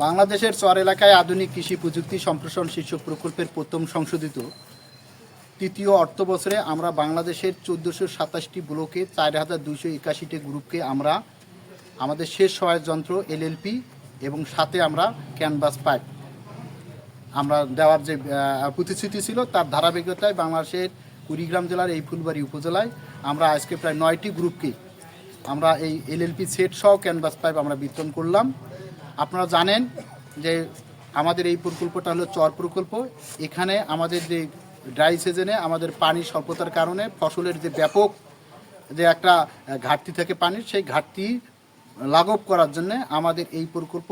বাংলাদেশের চর এলাকায় আধুনিক কৃষি প্রযুক্তি সম্প্রসারণ শীর্ষক প্রকল্পের প্রথম সংশোধিত তৃতীয় অর্থ বছরে আমরা বাংলাদেশের ১৪২৭টি ব্লকে ৪,২৮১টি গ্রুপকে আমরা আমাদের শেষ সহায়ক যন্ত্র এলএলপি এবং সাথে আমরা ক্যানভাস পাইপ আমরা দেওয়ার যে প্রতিশ্রুতি ছিল তার ধারাবাহিকতায় বাংলাদেশের কুড়িগ্রাম জেলার এই ফুলবাড়ি উপজেলায় আমরা আজকে প্রায় ৯টি গ্রুপকে আমরা এই এলএলপি সেট সহ ক্যানভাস পাইপ আমরা বিতরণ করলাম। আপনারা জানেন যে আমাদের এই প্রকল্পটা হলো চর প্রকল্প। এখানে আমাদের যে ড্রাই সিজনে আমাদের পানি স্বল্পতার কারণে ফসলের যে ব্যাপক যে একটা ঘাটতি থাকে পানির, সেই ঘাটতি লাঘব করার জন্য আমাদের এই প্রকল্প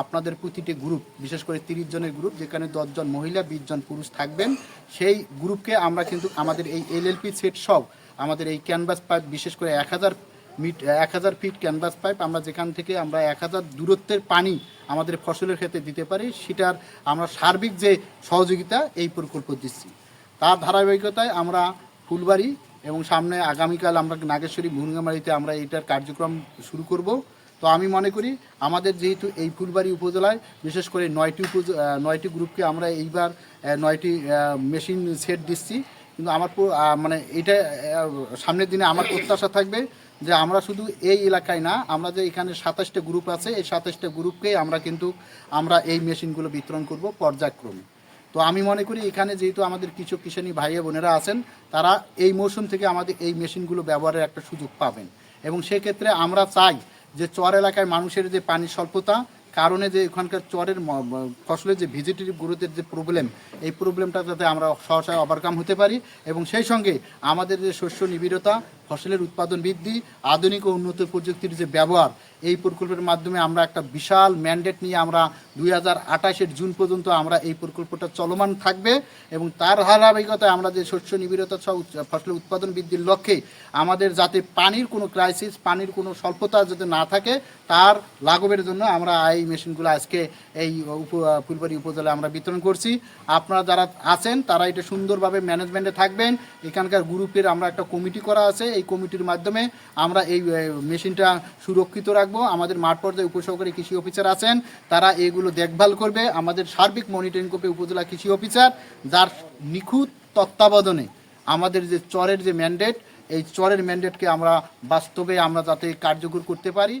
আপনাদের প্রতিটি গ্রুপ, বিশেষ করে ৩০ জনের গ্রুপ, যেখানে ১০ জন মহিলা ২০ জন পুরুষ থাকবেন, সেই গ্রুপকে আমরা কিন্তু আমাদের এই এলএলপি সেট সব আমাদের এই ক্যানভাস পাইপ, বিশেষ করে ১,০০০ ফিট ক্যানভাস পাইপ আমরা যেখান থেকে আমরা ১,০০০ দূরত্বের পানি আমাদের ফসলের ক্ষেত্রে দিতে পারি, সেটার আমরা সার্বিক যে সহযোগিতা এই প্রকল্প দিচ্ছি। তার ধারাবাহিকতায় আমরা ফুলবাড়ি এবং সামনে আগামীকাল আমরা নাগেশ্বরী ভুরুঙ্গামারিতে আমরা এইটার কার্যক্রম শুরু করব। তো আমি মনে করি আমাদের যেহেতু এই ফুলবাড়ি উপজেলায় বিশেষ করে ৯টি গ্রুপকে আমরা এইবার ৯টি মেশিন সেট দিচ্ছি, কিন্তু আমার মানে এটা সামনের দিনে আমার প্রত্যাশা থাকবে যে আমরা শুধু এই এলাকায় না, আমরা যে এখানে ২৭টা গ্রুপ আছে, এই ২৭টা গ্রুপকেই আমরা এই মেশিনগুলো বিতরণ করব পর্যায়ক্রমে। তো আমি মনে করি এখানে যেহেতু আমাদের কিছু কিষানি ভাই বোনেরা আছেন, তারা এই মৌসুম থেকে আমাদের এই মেশিনগুলো ব্যবহারের একটা সুযোগ পাবেন। এবং সেক্ষেত্রে আমরা চাই যে চর এলাকায় মানুষের যে পানির স্বল্পতা কারণে যে এখানকার চরের ফসলের যে ভেজিটেটিভ গ্রোথের যে প্রবলেম, এই প্রবলেমটা যাতে আমরা সহসায় ওভারকাম হতে পারি, এবং সেই সঙ্গে আমাদের যে শস্য নিবিড়তা, ফসলের উৎপাদন বৃদ্ধি, আধুনিক ও উন্নত প্রযুক্তির যে ব্যবহার, এই প্রকল্পের মাধ্যমে আমরা একটা বিশাল ম্যান্ডেট নিয়ে আমরা ২০২৮ জুন পর্যন্ত আমরা এই প্রকল্পটা চলমান থাকবে। এবং তার ধারাবাহিকতায় আমরা যে শস্য নিবিড়তা সহ ফসলের উৎপাদন বৃদ্ধির লক্ষ্যে আমাদের যাতে পানির কোনো ক্রাইসিস, পানির কোনো স্বল্পতা যাতে না থাকে, তার লাঘবের জন্য আমরা এই মেশিনগুলো আজকে এই ফুলবাড়ি উপজেলায় আমরা বিতরণ করছি। আপনারা যারা আছেন তারা এটা সুন্দরভাবে ম্যানেজমেন্টে থাকবেন। এখানকার গ্রুপের আমরা একটা কমিটি করা আছে, এই কমিটির মাধ্যমে আমরা এই মেশিনটা সুরক্ষিত রাখবো। আমাদের মাঠ পর্যায়ে উপসহকারী কৃষি অফিসার আছেন, তারা এগুলো দেখভাল করবে। আমাদের সার্বিক মনিটরিং করবে উপজেলা কৃষি অফিসার, যার নিখুঁত তত্ত্বাবধানে আমাদের যে চরের যে ম্যান্ডেট, এই চরের ম্যান্ডেটকে আমরা বাস্তবে আমরা যাতে কার্যকর করতে পারি।